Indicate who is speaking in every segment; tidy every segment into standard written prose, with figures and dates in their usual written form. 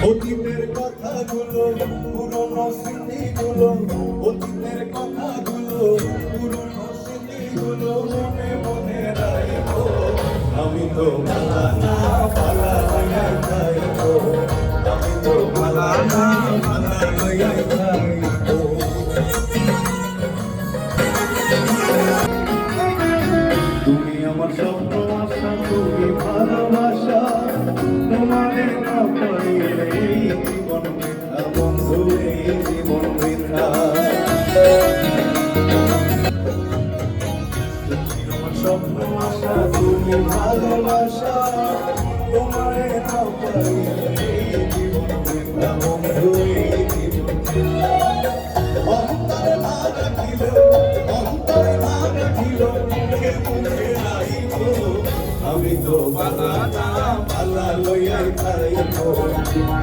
Speaker 1: অতীতের কথাগুলো পুরনো স্মৃতিগুলো, অতীতের কথাগুলো পুরনো স্মৃতিগুলো মনে মনে রাখো। আমি তো ভালা না ভালা হইয়া যাইবো, আমি তো ভালা না ভালা হইয়া যাইবো। তুমি আমার স্বপ্ন আশা, তুমি ভালোবাসা, তোমারে না পাইলে এই জীবন বৃথা বন্ধু, এই জীবন বৃথা। তুমি আমার স্বপ্ন আশা, তুমি ভালোবাসা, তোমারে না পাইলে এই জীবন বৃথা বন্ধু, এই জীবন বৃথা। অন্তরে না রাখিল, অন্তরে না রাখিল, মুখে মুখে রাখিল, আমি তো বালা না বালা লইয়াই খাইবো,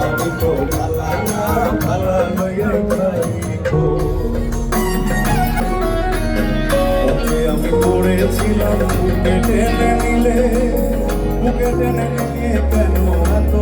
Speaker 1: আমি তো বালা না বালা লইয়াই খাইবো। আমি পড়েছিলাম বুকে টেনে নিলে, বুকে টেনে নিয়ে কেন এত